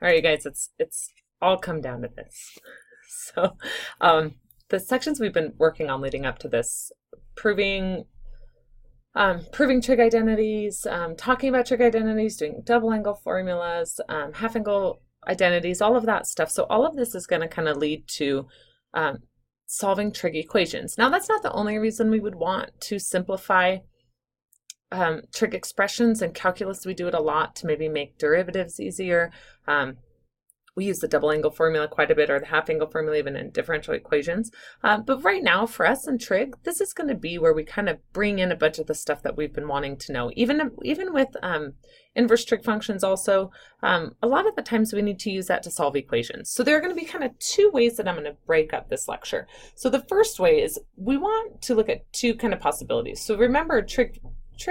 All right, you guys, it's all come down to this. So, the sections we've been working on leading up to this, proving trig identities, talking about trig identities, doing double angle formulas, half angle identities, all of that stuff. So all of this is going to kind of lead to solving trig equations. Now, that's not the only reason we would want to simplify trig expressions. In calculus, we do it a lot to maybe make derivatives easier. We use the double angle formula quite a bit, or the half angle formula even in differential equations. But right now for us in trig, this is going to be where we kind of bring in a bunch of the stuff that we've been wanting to know. Even with inverse trig functions also, a lot of the times we need to use that to solve equations. So there are going to be kind of two ways that I'm going to break up this lecture. So the first way is we want to look at two kind of possibilities. So remember, trig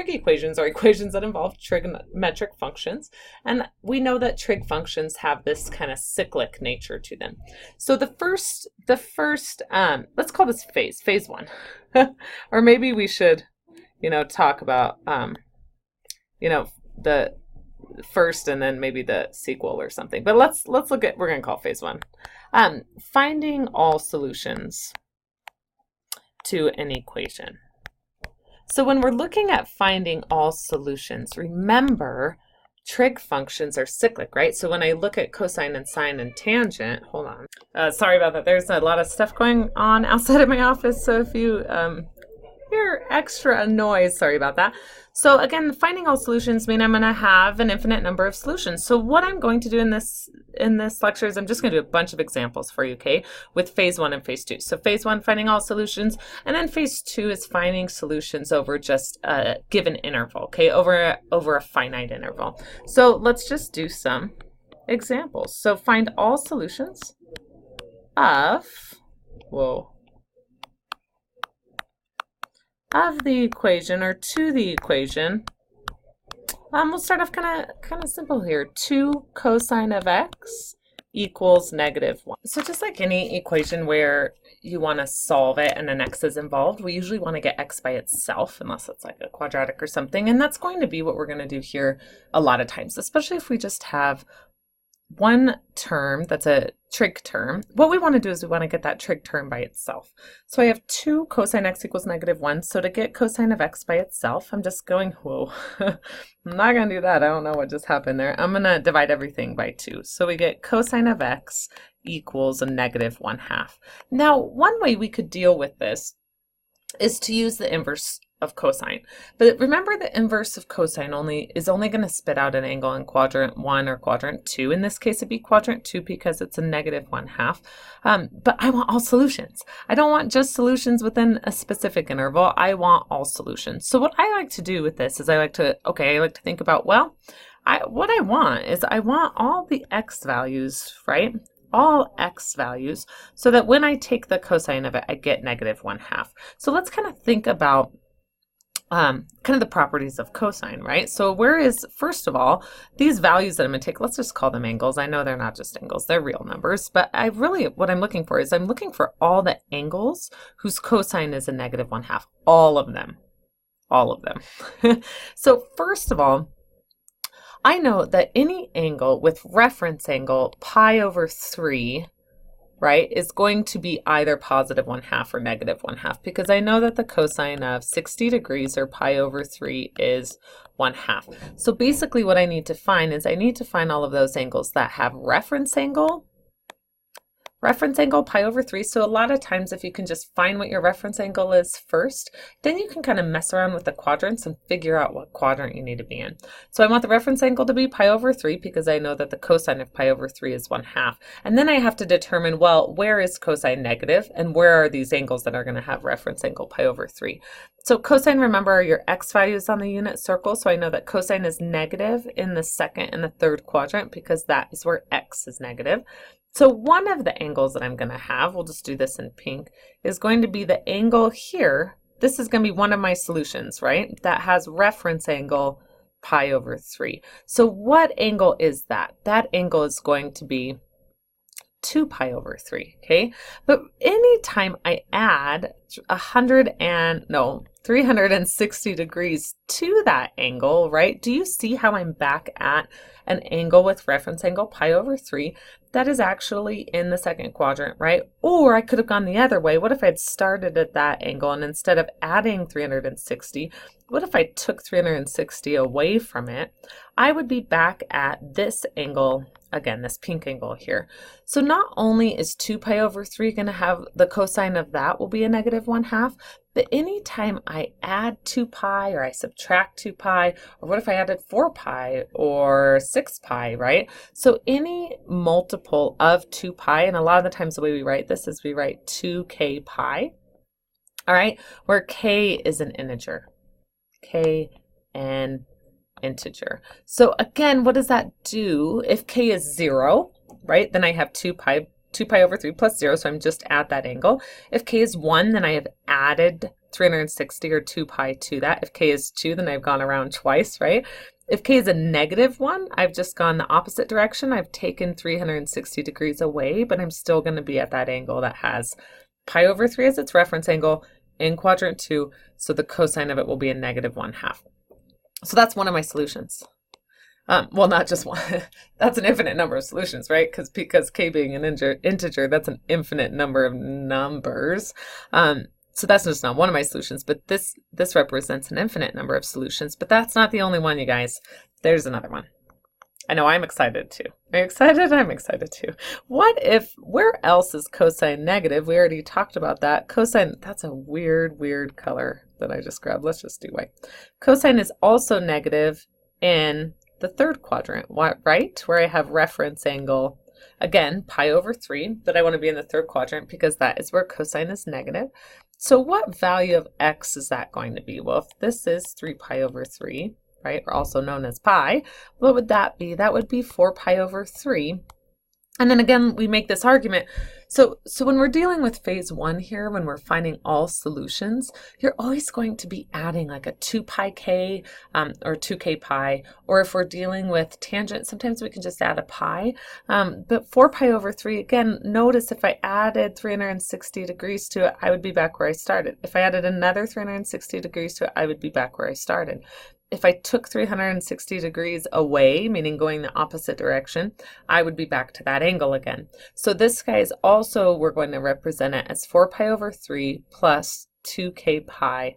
equations are equations that involve trigonometric functions, and we know that trig functions have this kind of cyclic nature to them. So the first let's call this phase one. Or maybe we should talk about the first and then maybe the sequel or something, but let's look at, we're going to call phase one, finding all solutions to an equation. So when we're looking at finding all solutions, remember trig functions are cyclic, right? So when I look at cosine and sine and tangent, hold on. Sorry about that. There's a lot of stuff going on outside of my office. So if you hear extra noise, sorry about that. So again, finding all solutions mean I'm going to have an infinite number of solutions. So what I'm going to do in this lecture is I'm just going to do a bunch of examples for you, okay, with phase one and phase two. So phase one, finding all solutions, and then phase two is finding solutions over just a given interval, okay, over a finite interval. So let's just do some examples. So find all solutions of, of the equation, or to the equation. We'll start off kind of simple here. 2 cosine of x equals -1. So just like any equation where you want to solve it and an x is involved, we usually want to get x by itself, unless it's like a quadratic or something. And that's going to be what we're going to do here a lot of times, especially if we just have one term that's a trig term. What we want to do is we want to get that trig term by itself. So I have 2 cosine x equals -1. So to get cosine of x by itself, I'm just going, whoa, I'm not going to do that. I don't know what just happened there. I'm going to divide everything by 2. So we get cosine of x equals a -1/2. Now, one way we could deal with this is to use the inverse of cosine. But remember, the inverse of cosine is only going to spit out an angle in quadrant 1 or quadrant 2. In this case, it'd be quadrant 2 because it's a -1/2. But I want all solutions. I don't want just solutions within a specific interval. I want all solutions. So what I like to do with this is I like to think about, well, what I want is I want all the x values, right? All x values, so that when I take the cosine of it, I get -1/2. So let's kind of think about kind of the properties of cosine, right? So first of all, these values that I'm going to take, let's just call them angles. I know they're not just angles, they're real numbers, but what I'm looking for is I'm looking for all the angles whose cosine is a -1/2, all of them. So first of all, I know that any angle with reference angle pi/3, right, is going to be either +1/2 or -1/2, because I know that the cosine of 60 degrees, or pi/3, is 1/2. So basically what I need to find is I need to find all of those angles that have reference angle pi/3. So a lot of times, if you can just find what your reference angle is first, then you can kind of mess around with the quadrants and figure out what quadrant you need to be in. So I want the reference angle to be pi/3 because I know that the cosine of pi/3 is 1/2. And then I have to determine, well, where is cosine negative and where are these angles that are going to have reference angle pi/3? So cosine, remember, are your x values on the unit circle. So I know that cosine is negative in the second and the third quadrant because that is where x is negative. So one of the angles that I'm going to have, we'll just do this in pink, is going to be the angle here. This is going to be one of my solutions, right? That has reference angle pi/3. So what angle is that? That angle is going to be 2 pi/3, okay? But anytime I add 360 degrees to that angle, right? Do you see how I'm back at an angle with reference angle pi over 3 that is actually in the second quadrant, right? Or I could have gone the other way. What if I'd started at that angle, and instead of adding 360, what if I took 360 away from it? I would be back at this angle, again, this pink angle here. So not only is 2 pi over 3 going to have the cosine of that will be a negative 1/2, but anytime I add 2 pi or I subtract 2 pi, or what if I added 4 pi or 6 pi, right? So any multiple of 2 pi, and a lot of the times the way we write this is we write 2k pi, all right, where k is an integer. K and integer. So again, what does that do? If k is 0, right, then I have 2 pi over 3 plus 0, so I'm just at that angle. If k is 1, then I have added 360 or 2 pi to that. If k is 2, then I've gone around twice, right? If k is a negative 1, I've just gone the opposite direction. I've taken 360 degrees away, but I'm still going to be at that angle that has pi over 3 as its reference angle in quadrant 2, so the cosine of it will be a negative 1/2. So that's one of my solutions. Well, not just one. That's an infinite number of solutions, right? Because k being an integer, that's an infinite number of numbers. So that's just not one of my solutions, but this represents an infinite number of solutions. But that's not the only one, you guys. There's another one. I know, I'm excited too. Are you excited? I'm excited too. What if, where else is cosine negative? We already talked about that. Cosine, that's a weird color that I just grabbed. Let's just do white. Cosine is also negative in the third quadrant, right? Where I have reference angle, again, pi over 3, but I want to be in the third quadrant because that is where cosine is negative. So what value of x is that going to be? Well, if this is 3 pi over 3, right, or also known as pi, what would that be? That would be 4 pi over 3. And then again, we make this argument. So when we're dealing with phase 1 here, when we're finding all solutions, you're always going to be adding like a 2 pi k or 2k pi, or if we're dealing with tangent, sometimes we can just add a pi. But 4 pi over 3, again, notice if I added 360 degrees to it, I would be back where I started. If I added another 360 degrees to it, I would be back where I started. If I took 360 degrees away, meaning going the opposite direction, I would be back to that angle again. So this guy is also, we're going to represent it as 4 pi over 3 plus 2k pi,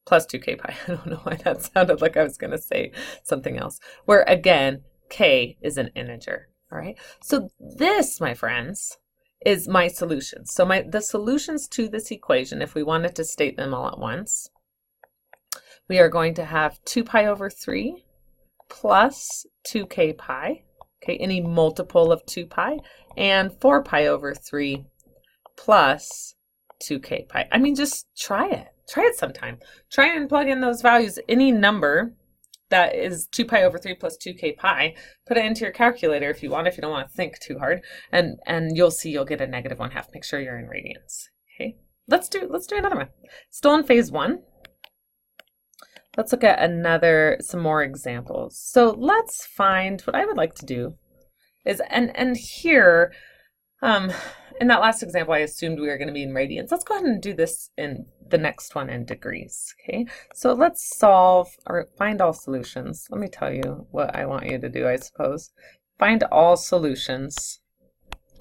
plus 2k pi. I don't know why that sounded like I was going to say something else. Where again, k is an integer, all right? So this, my friends, is my solutions. So the solutions to this equation, if we wanted to state them all at once, we are going to have 2 pi over 3 plus 2k pi, okay, any multiple of 2 pi, and 4 pi over 3 plus 2k pi. I mean, just try it. Try it sometime. Try and plug in those values. Any number that is 2 pi over 3 plus 2k pi, put it into your calculator if you want, if you don't want to think too hard, and you'll see you'll get a negative 1/2. Make sure you're in radians. Okay, let's do another one. Still in phase 1. Let's look at some more examples. So let's find, what I would like to do is, and here, in that last example, I assumed we were going to be in radians. Let's go ahead and do this in the next one in degrees, okay? So let's solve, or find all solutions. Let me tell you what I want you to do, I suppose. Find all solutions.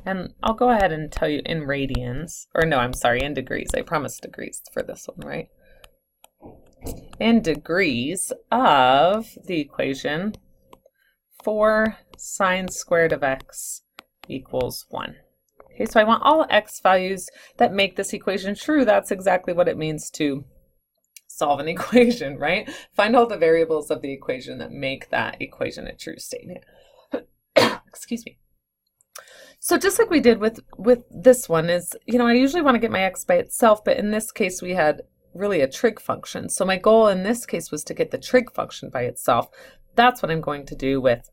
And I'll go ahead and tell you in radians, or no, I'm sorry, in degrees. I promised degrees for this one, right? In degrees of the equation 4 sine squared of x equals 1. Okay, so I want all x values that make this equation true. That's exactly what it means to solve an equation, right? Find all the variables of the equation that make that equation a true statement. Excuse me. So just like we did with this one is, I usually want to get my x by itself, but in this case we had really a trig function. So my goal in this case was to get the trig function by itself. That's what I'm going to do with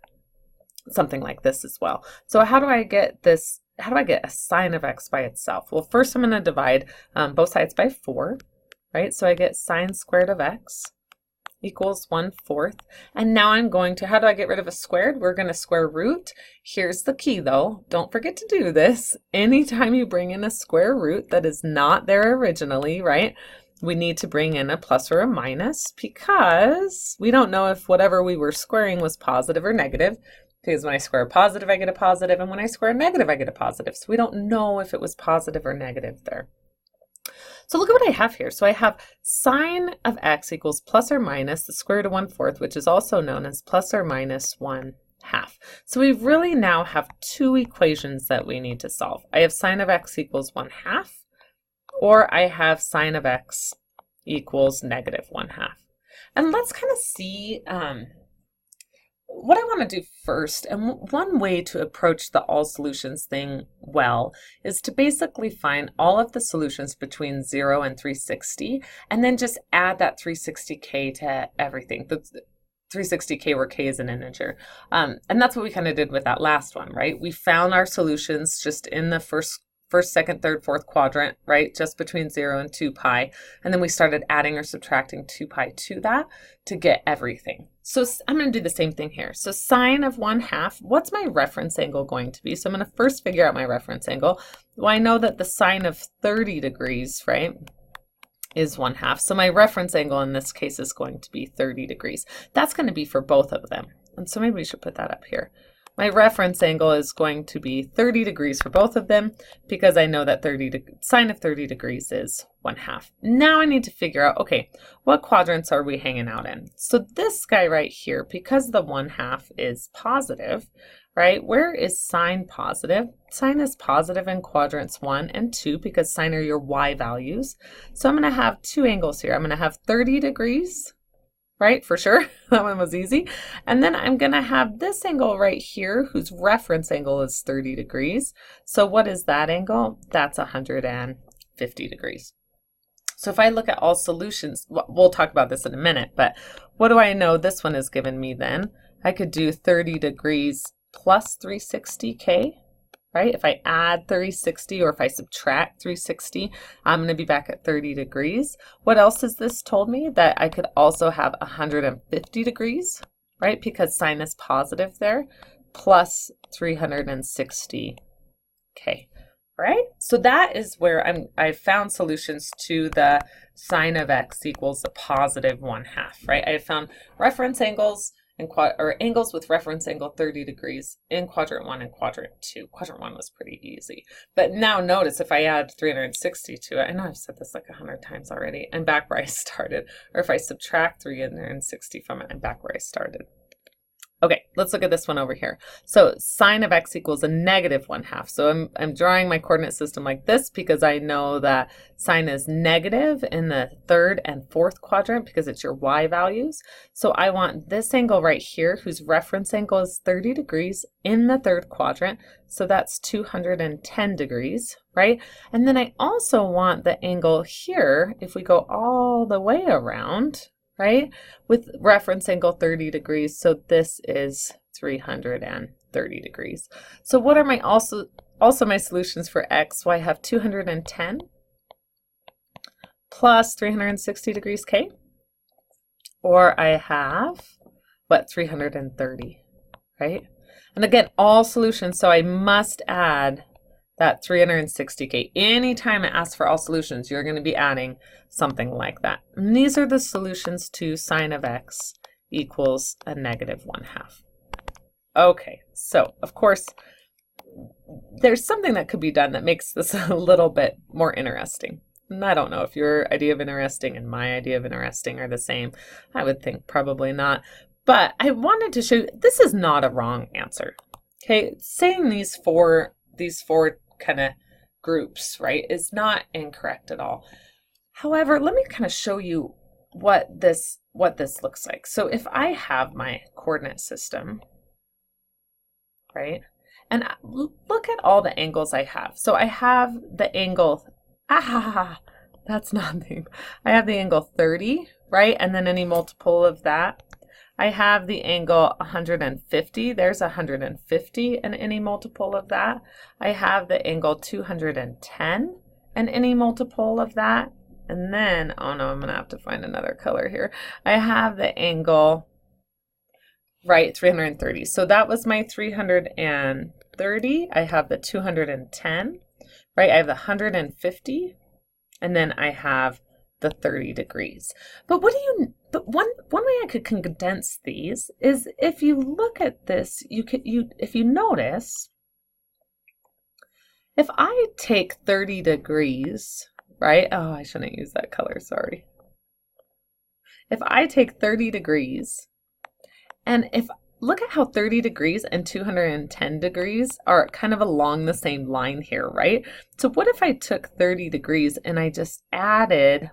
something like this as well. So how do I get this? How do I get a sine of x by itself? Well, first I'm going to divide both sides by 4, right? So I get sine squared of x equals 1/4. And now I'm going to, how do I get rid of a squared? We're going to square root. Here's the key though. Don't forget to do this. Anytime you bring in a square root that is not there originally, right? we need to bring in a plus or a minus because we don't know if whatever we were squaring was positive or negative, because when I square a positive, I get a positive, and when I square a negative, I get a positive. So we don't know if it was positive or negative there. So look at what I have here. So I have sine of x equals plus or minus the square root of 1/4, which is also known as plus or minus 1/2. So we really now have two equations that we need to solve. I have sine of x equals 1/2, or I have sine of x equals negative 1/2. And let's kind of see what I want to do first. And one way to approach the all solutions thing well is to basically find all of the solutions between 0 and 360, and then just add that 360k to everything. The 360k where k is an integer. And that's what we kind of did with that last one, right? We found our solutions just in the first, second, third, fourth quadrant, right? Just between 0 and 2 pi. And then we started adding or subtracting 2 pi to that to get everything. So I'm going to do the same thing here. So sine of 1/2, what's my reference angle going to be? So I'm going to first figure out my reference angle. Well, I know that the sine of 30 degrees, right, is 1/2. So my reference angle in this case is going to be 30 degrees. That's going to be for both of them. And so maybe we should put that up here. My reference angle is going to be 30 degrees for both of them because I know that sine of 30 degrees is 1/2. Now I need to figure out, okay, what quadrants are we hanging out in? So this guy right here, because the 1/2 is positive, right, where is sine positive? Sine is positive in quadrants 1 and 2 because sine are your y values. So I'm going to have two angles here. I'm going to have 30 degrees, right, for sure. That one was easy. And then I'm going to have this angle right here whose reference angle is 30 degrees. So what is that angle? That's 150 degrees. So if I look at all solutions, we'll talk about this in a minute, but what do I know this one has given me then? I could do 30 degrees plus 360k, right? If I add 360 or if I subtract 360, I'm going to be back at 30 degrees. What else has this told me? That I could also have 150 degrees, right? Because sine is positive there, plus 360k, right? So that is where I've found solutions to the sine of x equals a positive 1/2, right? I found reference angles or angles with reference angle 30 degrees in quadrant 1 and quadrant 2. Quadrant 1 was pretty easy. But now notice if I add 360 to it, I know I've said this like 100 times already, I'm back where I started. Or if I subtract 360 from it, I'm back where I started. Okay, let's look at this one over here. So sine of x equals a negative 1/2. So I'm drawing my coordinate system like this because I know that sine is negative in the third and fourth quadrant because it's your y values. So I want this angle right here whose reference angle is 30 degrees in the third quadrant. So that's 210 degrees, right? And then I also want the angle here, if we go all the way around, right, with reference angle 30 degrees. So this is 330 degrees. So what are my also my solutions for x? Well, I have 210 plus 360 degrees k, or I have, what, 330, right? And again, all solutions, so I must add that 360k. Anytime it asks for all solutions, you're going to be adding something like that. And these are the solutions to sine of x equals a negative 1/2. Okay, so of course, there's something that could be done that makes this a little bit more interesting. And I don't know if your idea of interesting and my idea of interesting are the same. I would think probably not. But I wanted to show you, this is not a wrong answer. Okay, saying these four kind of groups, right, is not incorrect at all. However, let me kind of show you what this looks like. So if I have my coordinate system, right, and look at all the angles I have. So I have the angle, that's nothing. I have the angle 30, right, and then any multiple of that. I have the angle 150, there's 150 and any multiple of that. I have the angle 210 and any multiple of that. And then, oh no, I'm going to have to find another color here. I have the angle, right, 330. So that was my 330. I have the 210, right? I have the 150, and then I have the 30 degrees. But one way I could condense these is if you look at this, if you notice, if I take 30 degrees, right? Oh, I shouldn't use that color, sorry. If I take 30 degrees, and look at how 30 degrees and 210 degrees are kind of along the same line here, right? So what if I took 30 degrees and I just added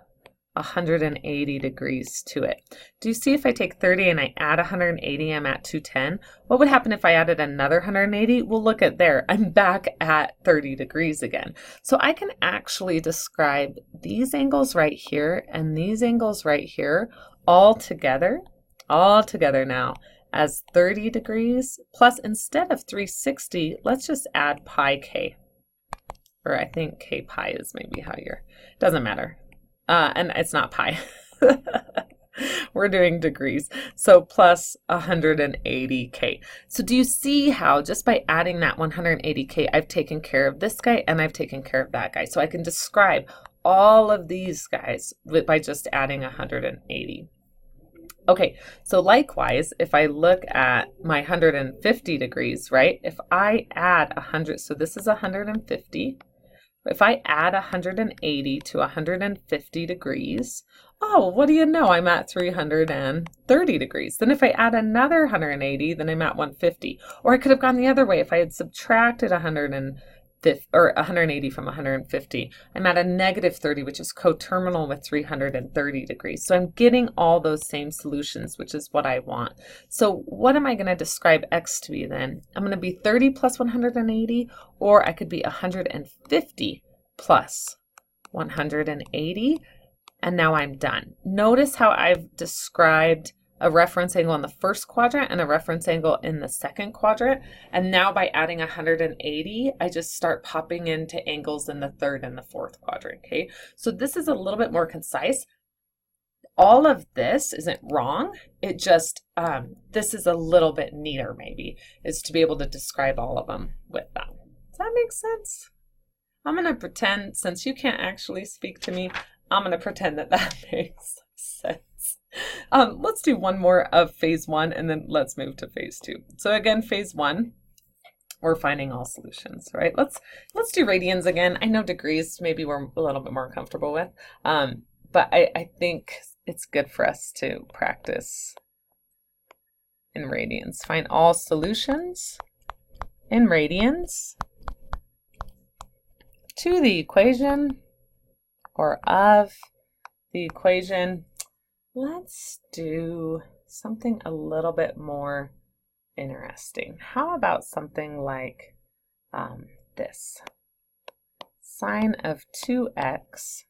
180 degrees to it? Do you see if I take 30 and I add 180, I'm at 210? What would happen if I added another 180? Well, look at there. I'm back at 30 degrees again. So I can actually describe these angles right here and these angles right here all together now as 30 degrees plus, instead of 360, let's just add pi k. Or I think k pi is maybe how doesn't matter. And it's not pi. We're doing degrees. So plus 180k. So do you see how just by adding that 180k, I've taken care of this guy and I've taken care of that guy. So I can describe all of these guys by just adding 180. Okay, so likewise, if I look at my 150 degrees, right? If I add 100, so this is 150. If I add 180 to 150 degrees, oh, what do you know? I'm at 330 degrees. Then if I add another 180, then I'm at 150. Or I could have gone the other way. If I had subtracted 180 from 150, I'm at a negative 30, which is coterminal with 330 degrees. So I'm getting all those same solutions, which is what I want. So what am I going to describe x to be then? I'm going to be 30 plus 180, or I could be 150 plus 180, and now I'm done. Notice how I've described a reference angle in the first quadrant and a reference angle in the second quadrant. And now by adding 180, I just start popping into angles in the third and the fourth quadrant, okay? So this is a little bit more concise. All of this isn't wrong. It just, this is a little bit neater maybe, is to be able to describe all of them with them. Does that make sense? I'm gonna pretend, since you can't actually speak to me, I'm gonna pretend that that makes sense. Let's do one more of phase one and then let's move to phase two. So again, phase one, we're finding all solutions, right? Let's do radians again. I know degrees maybe we're a little bit more comfortable with, but I think it's good for us to practice in radians. Find all solutions in radians to the equation or of the equation. Let's do something a little bit more interesting. How about something like this? Sine of 2x,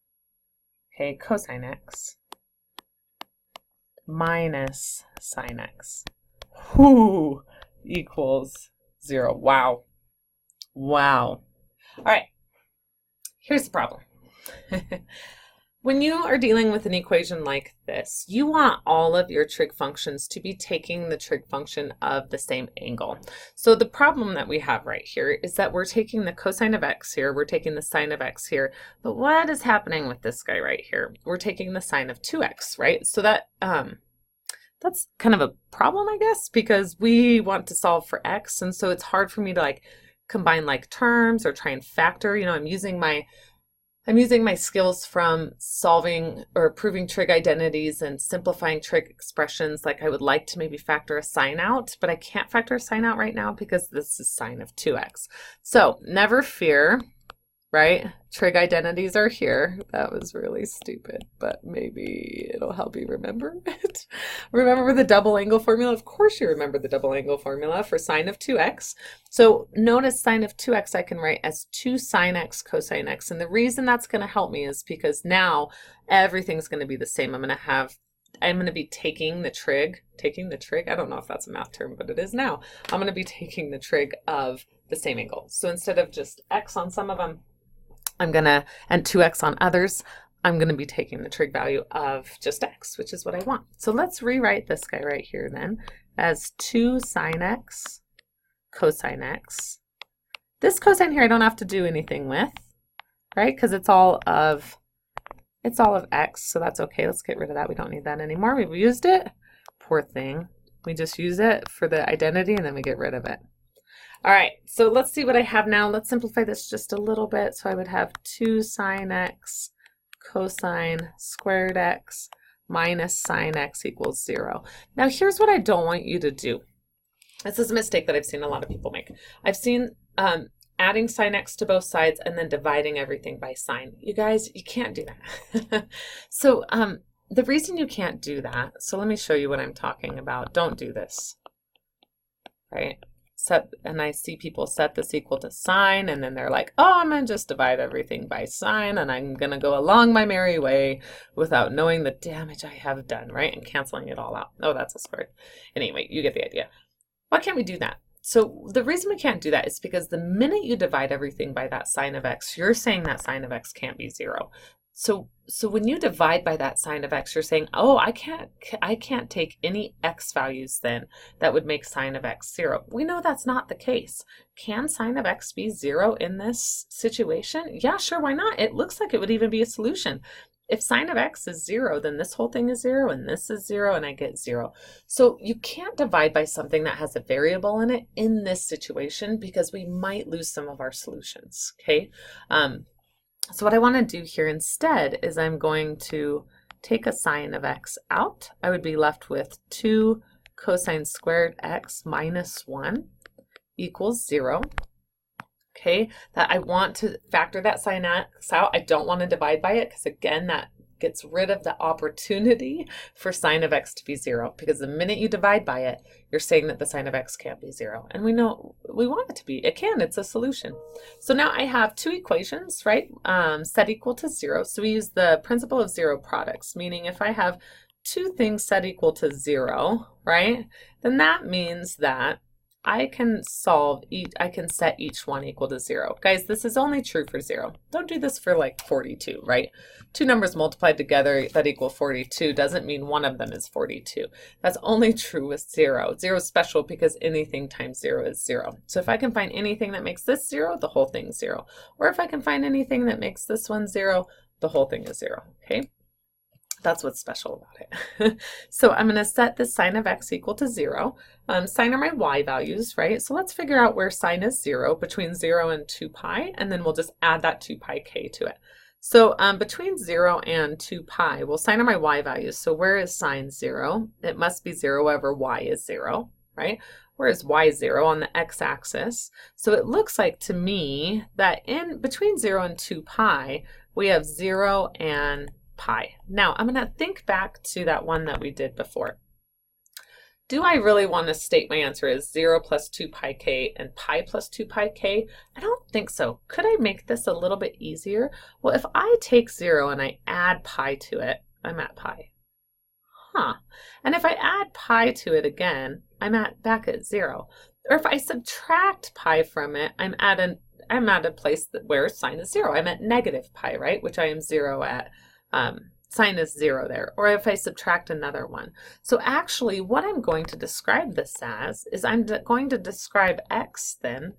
okay, cosine x, minus sine x, equals 0. Wow. Wow. All right, here's the problem. When you are dealing with an equation like this, you want all of your trig functions to be taking the trig function of the same angle. So the problem that we have right here is that we're taking the cosine of x here, we're taking the sine of x here, but what is happening with this guy right here? We're taking the sine of 2x, right? So that that's kind of a problem, I guess, because we want to solve for x, and so it's hard for me to like combine like terms or try and factor. You know, I'm using my skills from solving or proving trig identities and simplifying trig expressions. Like I would like to maybe factor a sine out, but I can't factor a sine out right now because this is sine of 2x. So never fear, right? Trig identities are here. That was really stupid, but maybe it'll help you remember it. Remember the double angle formula? Of course you remember the double angle formula for sine of 2x. So notice sine of 2x I can write as 2 sine x cosine x. And the reason that's going to help me is because now everything's going to be the same. I'm going to be taking the trig, I don't know if that's a math term, but it is now. I'm going to be taking the trig of the same angle. So instead of just x on some of them, and 2x on others, I'm going to be taking the trig value of just x, which is what I want. So let's rewrite this guy right here then as 2 sine x cosine x. This cosine here I don't have to do anything with, right? Because it's all of It's all of x, so that's okay. Let's get rid of that. We don't need that anymore. We've used it. Poor thing. We just use it for the identity and then we get rid of it. All right, so let's see what I have now. Let's simplify this just a little bit. So I would have 2 sine x cosine squared x minus sine x equals 0. Now here's what I don't want you to do. This is a mistake that I've seen a lot of people make. I've seen adding sine x to both sides and then dividing everything by sine. You guys, you can't do that. So the reason you can't do that, so let me show you what I'm talking about. Don't do this, right? And I see people set this equal to sine, and then they're like, oh, I'm going to just divide everything by sine, and I'm going to go along my merry way without knowing the damage I have done, right? And canceling it all out. Oh, that's a squared. Anyway, you get the idea. Why can't we do that? So the reason we can't do that is because the minute you divide everything by that sine of x, you're saying that sine of x can't be 0. So when you divide by that sine of x, you're saying, oh, I can't take any x values then that would make sine of x 0. We know that's not the case. Can sine of x be 0 in this situation? Yeah, sure, why not? It looks like it would even be a solution. If sine of x is 0, then this whole thing is 0, and this is 0, and I get 0. So you can't divide by something that has a variable in it in this situation because we might lose some of our solutions, okay? So what I want to do here instead is I'm going to take a sine of x out. I would be left with 2 cosine squared x minus 1 equals 0. Okay, that I want to factor that sine x out. I don't want to divide by it because, again, that gets rid of the opportunity for sine of x to be 0, because the minute you divide by it, you're saying that the sine of x can't be 0. And we know we want it to be. It can. It's a solution. So now I have 2 equations, right, set equal to 0. So we use the principle of zero products, meaning if I have 2 things set equal to 0, right, then that means that I can set each one equal to 0. Guys, this is only true for 0. Don't do this for like 42, right? 2 numbers multiplied together that equal 42 doesn't mean one of them is 42. That's only true with 0. 0 is special because anything times 0 is 0. So if I can find anything that makes this 0, the whole thing's 0. Or if I can find anything that makes this one 0, the whole thing is 0, okay? That's what's special about it. So I'm going to set the sine of x equal to 0. Sine are my y values, right? So let's figure out where sine is 0, between 0 and 2 pi, and then we'll just add that 2 pi k to it. So between 0 and 2 pi, well, sine are my y values. So where is sine 0? It must be 0 wherever y is 0, right? Where is y 0? On the x-axis. So it looks like to me that in between 0 and 2 pi, we have 0 and pi. Now I'm going to think back to that one that we did before. Do I really want to state my answer as 0 plus 2 pi k and pi plus 2 pi k? I don't think so. Could I make this a little bit easier? Well, if I take 0 and I add pi to it, I'm at pi. And if I add pi to it again, I'm back at 0. Or if I subtract pi from it, I'm at a place where sine is 0. I'm at negative pi, right? Which I am 0 at. Sine is 0 there, or if I subtract another one. So actually what I'm going to describe this as is I'm going to describe x then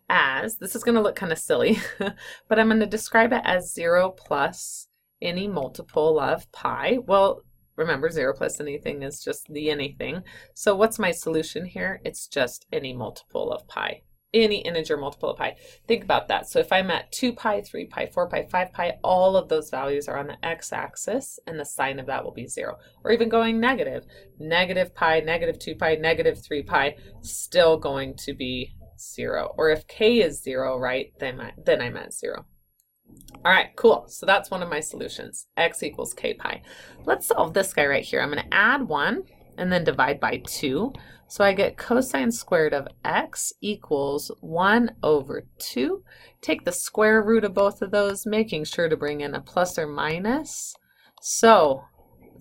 as, this is going to look kind of silly, but I'm going to describe it as 0 plus any multiple of pi. Well, remember 0 plus anything is just the anything. So what's my solution here? It's just any multiple of pi. Any integer multiple of pi. Think about that. So if I'm at 2 pi, 3 pi, 4 pi, 5 pi, all of those values are on the x-axis, and the sign of that will be 0. Or even going negative. Negative pi, negative 2 pi, negative 3 pi, still going to be 0. Or if k is 0, right, then I'm at 0. All right, cool. So that's one of my solutions. X equals k pi. Let's solve this guy right here. I'm going to add 1 and then divide by 2. So I get cosine squared of x equals 1 over 2. Take the square root of both of those, making sure to bring in a plus or minus. So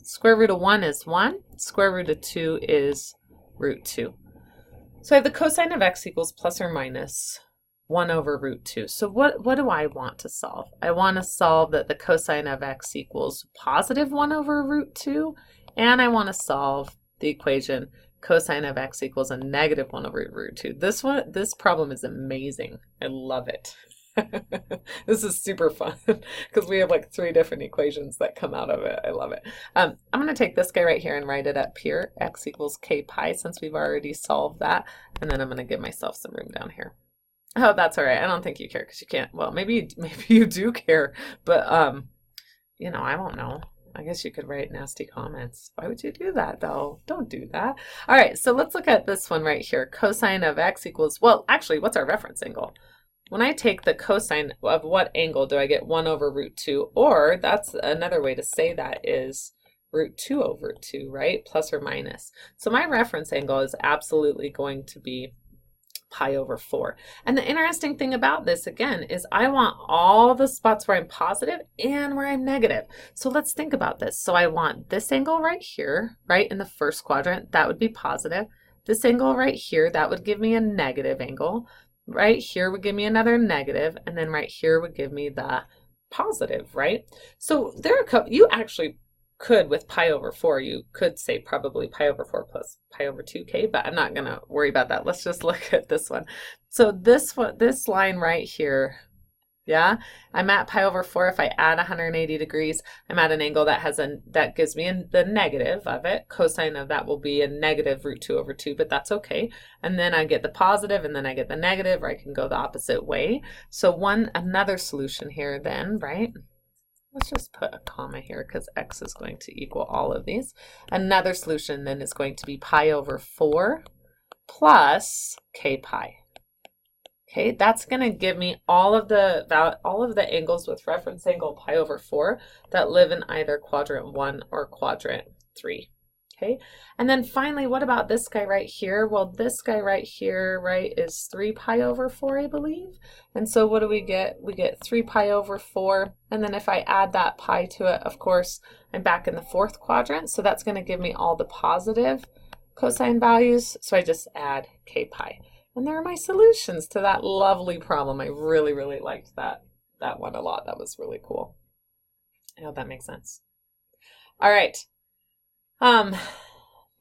square root of 1 is 1. Square root of 2 is root 2. So I have the cosine of x equals plus or minus 1 over root 2. So what do I want to solve? I want to solve that the cosine of x equals positive 1 over root 2. And I want to solve the equation cosine of x equals a negative 1 over root 2. This problem is amazing. I love it. This is super fun because we have like 3 different equations that come out of it. I love it. I'm going to take this guy right here and write it up here. X equals k pi since we've already solved that. And then I'm going to give myself some room down here. Oh, that's all right. I don't think you care because you can't. Well, maybe you do care, but you know, I don't know. I guess you could write nasty comments. Why would you do that though? Don't do that. All right, so let's look at this one right here. Cosine of x equals, well, actually, what's our reference angle? When I take the cosine of what angle do I get 1 over root 2? Or that's another way to say that is root 2 over 2, right? Plus or minus. So my reference angle is absolutely going to be pi over 4. And the interesting thing about this, again, is I want all the spots where I'm positive and where I'm negative. So let's think about this. So I want this angle right here, right in the first quadrant, that would be positive. This angle right here, that would give me a negative angle. Right here would give me another negative, and then right here would give me the positive, right? So there are a couple, you actually could, with pi over 4, you could say probably pi over 4 plus pi over 2k, but I'm not going to worry about that. Let's just look at this one. So this one, this line right here, yeah, I'm at pi over 4. If I add 180 degrees, I'm at an angle that has that gives me the negative of it. Cosine of that will be a negative root 2 over 2, but that's okay. And then I get the positive, and then I get the negative, or I can go the opposite way. So another solution here then, right? Let's just put a comma here because x is going to equal all of these. Another solution then is going to be pi over 4 plus k pi. Okay, that's going to give me all of the angles with reference angle pi over 4 that live in either quadrant 1 or quadrant 3. Okay, and then finally, what about this guy right here? Well, this guy right here, right, is 3 pi over 4, I believe. And so what do we get? We get 3 pi over 4. And then if I add that pi to it, of course, I'm back in the 4th quadrant. So that's going to give me all the positive cosine values. So I just add k pi. And there are my solutions to that lovely problem. I really, really liked that one a lot. That was really cool. I hope that makes sense. All right.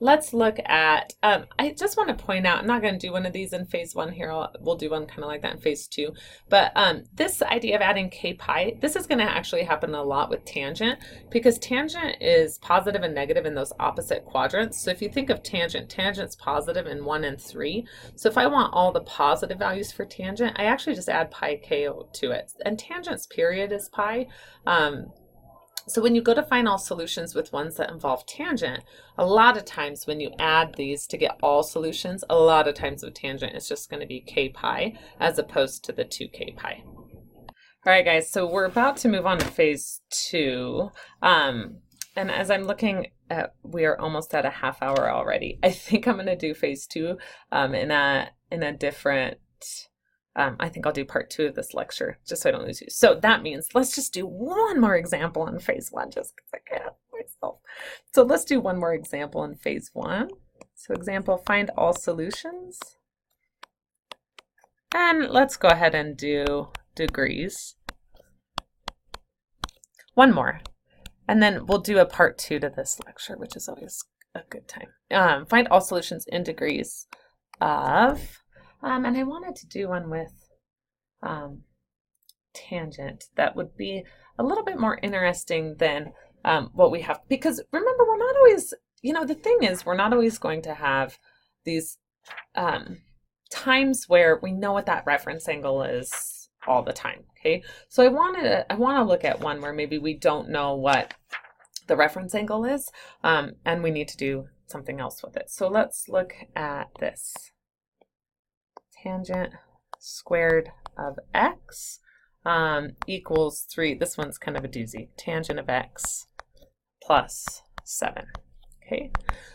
Let's look at, I just want to point out, I'm not going to do one of these in phase 1 here. We'll do one kind of like that in phase 2. But this idea of adding k pi, this is going to actually happen a lot with tangent because tangent is positive and negative in those opposite quadrants. So if you think of tangent, tangent's positive in 1 and 3. So if I want all the positive values for tangent, I actually just add pi k to it. And tangent's period is pi. So when you go to find all solutions with ones that involve tangent, a lot of times when you add these to get all solutions, a lot of times with tangent, it's just going to be k pi as opposed to the 2k pi. All right, guys, so we're about to move on to phase 2. And as I'm looking at, we are almost at a half hour already. I think I'm going to do phase 2 in a different... I think I'll do part 2 of this lecture just so I don't lose you. So that means let's just do one more example in phase 1 just because I can't myself. So let's do one more example in phase 1. So example, find all solutions. And let's go ahead and do degrees. One more. And then we'll do a part 2 to this lecture, which is always a good time. Find all solutions in degrees of... and I wanted to do one with tangent that would be a little bit more interesting than what we have. Because remember, we're not always, you know, the thing is, we're not always going to have these times where we know what that reference angle is all the time, okay? So I want to look at one where maybe we don't know what the reference angle is, and we need to do something else with it. So let's look at this. Tangent squared of x equals 3. This one's kind of a doozy. Tangent of x plus 7. Okay,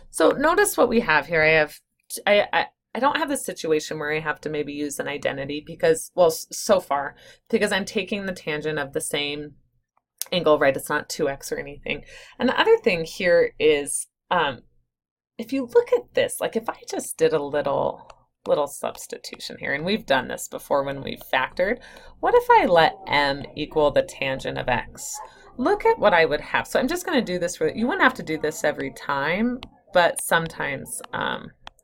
so notice what we have here. I don't have this situation where I have to maybe use an identity because, well, so far, because I'm taking the tangent of the same angle, right? It's not 2x or anything. And the other thing here is, if you look at this, like if I just did a little substitution here, and we've done this before when we've factored. What if I let m equal the tangent of x? Look at what I would have. So I'm just going to do this you wouldn't have to do this every time, but sometimes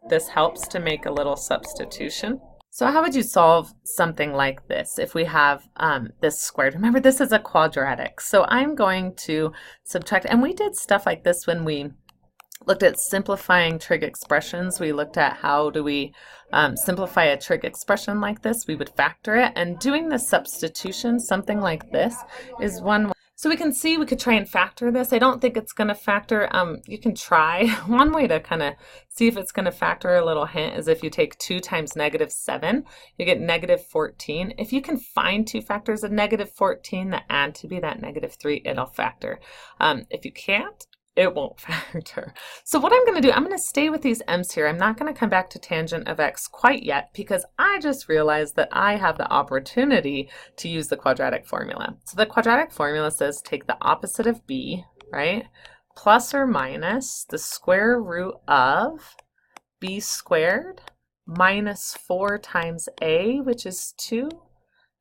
this helps to make a little substitution. So how would you solve something like this if we have this squared? Remember, this is a quadratic. So I'm going to subtract, and we did stuff like this when we looked at simplifying trig expressions. We looked at how do we simplify a trig expression like this. We would factor it, and doing the substitution, something like this, is one way. So we can see we could try and factor this. I don't think it's going to factor. You can try. One way to kind of see if it's going to factor, a little hint, is if you take 2 times -7, you get -14. If you can find 2 factors of -14 that add to be that -3, it'll factor. If you can't, it won't factor. So what I'm going to do, I'm going to stay with these m's here. I'm not going to come back to tangent of x quite yet because I just realized that I have the opportunity to use the quadratic formula. So the quadratic formula says take the opposite of b, right, plus or minus the square root of b squared minus 4 times a, which is 2,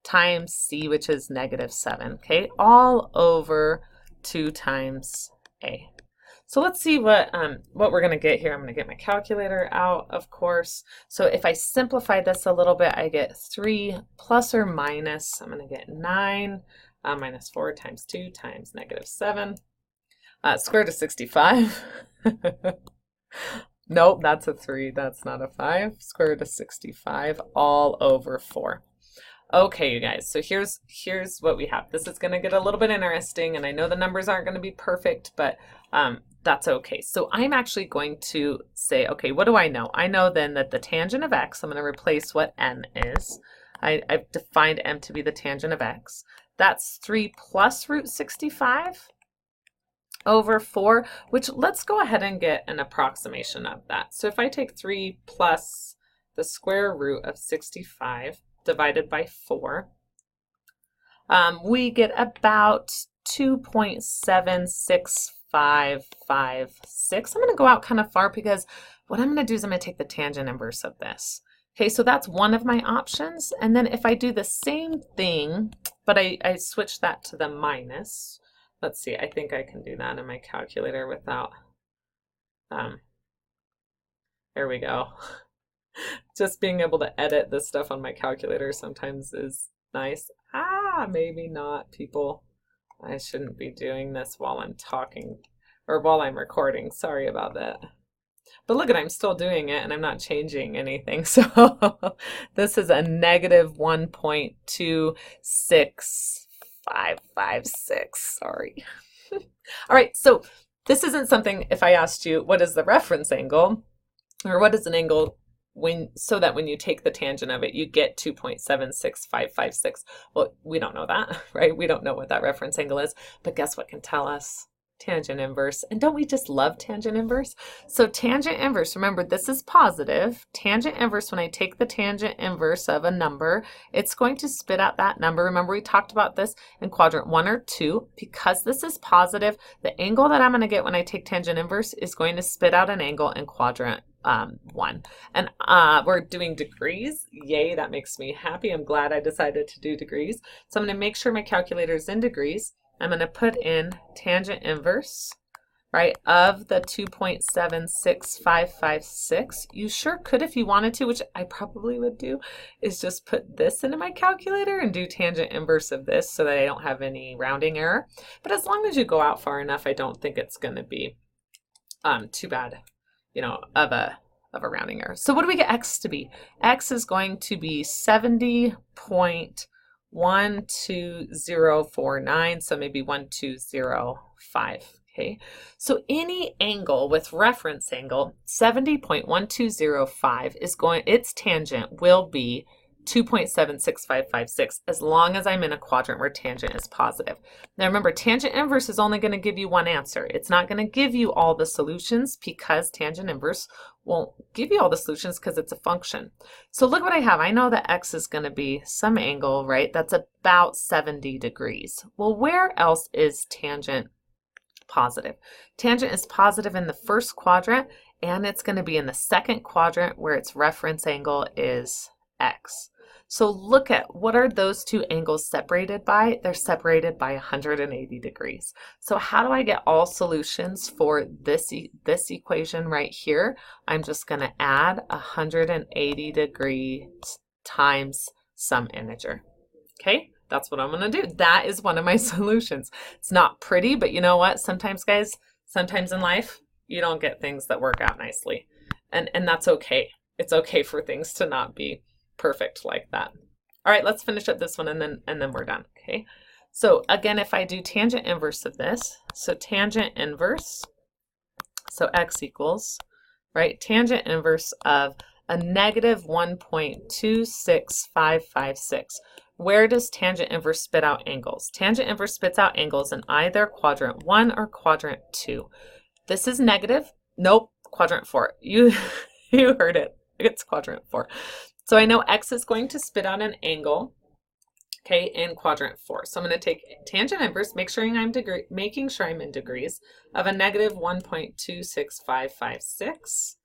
times c, which is -7, okay, all over 2 times a. So let's see what we're going to get here. I'm going to get my calculator out, of course. So if I simplify this a little bit, I get 3 plus or minus, I'm going to get 9 minus 4 times 2 times -7. Square root of 65. Nope, that's a 3. That's not a 5. Square root of 65 all over 4. Okay, you guys, so here's what we have. This is going to get a little bit interesting, and I know the numbers aren't going to be perfect, but that's okay. So I'm actually going to say, okay, what do I know? I know then that the tangent of x, I'm going to replace what m is. I've defined m to be the tangent of x. That's 3 plus root 65 over 4, which let's go ahead and get an approximation of that. So if I take 3 plus the square root of 65 divided by 4, we get about 2.76556. I'm going to go out kind of far because what I'm going to do is I'm going to take the tangent inverse of this. Okay, so that's one of my options. And then if I do the same thing, but I switch that to the minus. Let's see, I think I can do that in my calculator without, there we go. Just being able to edit this stuff on my calculator sometimes is nice. Maybe not, people. I shouldn't be doing this while I'm talking or while I'm recording. Sorry about that. But look at, I'm still doing it and I'm not changing anything. So this is a -1.26556. Sorry. All right, so this isn't something, if I asked you, what is the reference angle, or what is an angle so that when you take the tangent of it, you get 2.76556. Well, we don't know that, right? We don't know what that reference angle is, but guess what can tell us? Tangent inverse. And don't we just love tangent inverse? So tangent inverse, remember this is positive. Tangent inverse, when I take the tangent inverse of a number, it's going to spit out that number. Remember we talked about this in quadrant 1 or 2. Because this is positive, the angle that I'm going to get when I take tangent inverse is going to spit out an angle in quadrant 1. And we're doing degrees. Yay, that makes me happy. I'm glad I decided to do degrees. So I'm going to make sure my calculator is in degrees. I'm going to put in tangent inverse, right, of the 2.76556. You sure could if you wanted to, which I probably would do, is just put this into my calculator and do tangent inverse of this so that I don't have any rounding error. But as long as you go out far enough, I don't think it's going to be too bad, you know, of a rounding error. So what do we get x to be? X is going to be 70.12049, so maybe 1205. Okay, so any angle with reference angle 70.1205 is going, its tangent will be 2.76556 as long as I'm in a quadrant where tangent is positive. Now remember, tangent inverse is only going to give you one answer. It's not going to give you all the solutions because tangent inverse won't give you all the solutions because it's a function. So look what I have. I know that x is going to be some angle, right? That's about 70 degrees. Well, where else is tangent positive? Tangent is positive in the first quadrant, and it's going to be in the second quadrant where its reference angle is x. So look at, what are those two angles separated by? They're separated by 180 degrees. So how do I get all solutions for this equation right here? I'm just going to add 180 degrees times some integer. Okay, that's what I'm going to do. That is one of my solutions. It's not pretty, but you know what? Sometimes, guys, sometimes in life, you don't get things that work out nicely. And that's okay. It's okay for things to not be perfect like that. All right, let's finish up this one and then we're done. Okay. So again, if I do tangent inverse of this, so tangent inverse, so x equals, right, tangent inverse of a negative 1.26556. Where does tangent inverse spit out angles? Tangent inverse spits out angles in either quadrant 1 or quadrant 2. This is negative. Nope, quadrant 4. You heard it. It's quadrant 4. So I know x is going to spit out an angle, okay, in quadrant 4. So I'm going to take tangent inverse, making sure I'm in degrees, of a negative 1.26556.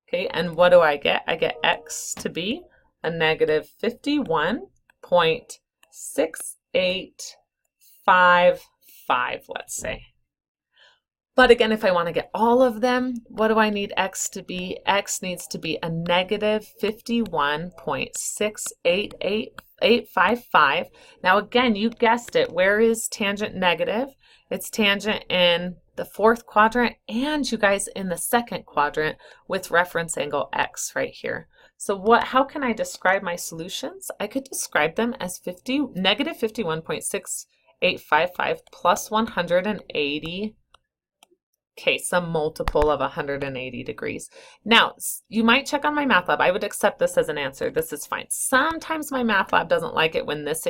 Okay, and what do I get? I get x to be a negative 51.6855, let's say. But again, if I want to get all of them, what do I need x to be? X needs to be a negative 51.688855. Now again, you guessed it. Where is tangent negative? It's tangent in the fourth quadrant and you guys in the second quadrant with reference angle x right here. So how can I describe my solutions? I could describe them as negative 51.6855 plus 180. Okay, some multiple of 180 degrees. Now, you might check on my math lab. I would accept this as an answer. This is fine. Sometimes my math lab doesn't like it when this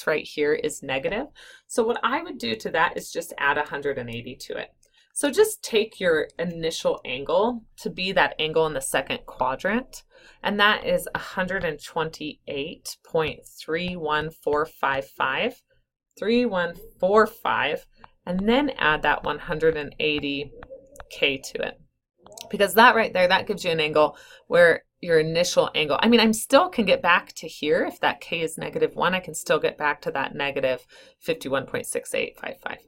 right here is negative. So what I would do to that is just add 180 to it. So just take your initial angle to be that angle in the second quadrant, and that is 128.31455. 3145. And then add that 180K to it. Because that right there, that gives you an angle where your initial angle, I mean, I still can get back to here. If that K is negative 1, I can still get back to that negative 51.6855. That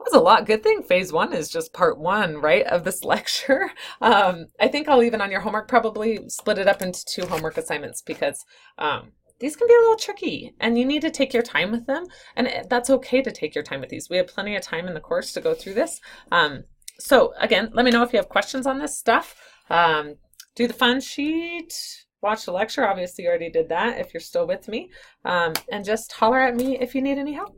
was a lot. Good thing phase 1 is just part 1, right, of this lecture. I think I'll even on your homework probably split it up into 2 homework assignments because these can be a little tricky and you need to take your time with them, and that's okay to take your time with these. We have plenty of time in the course to go through this. So again, let me know if you have questions on this stuff. Do the fun sheet, watch the lecture. Obviously you already did that if you're still with me, and just holler at me if you need any help.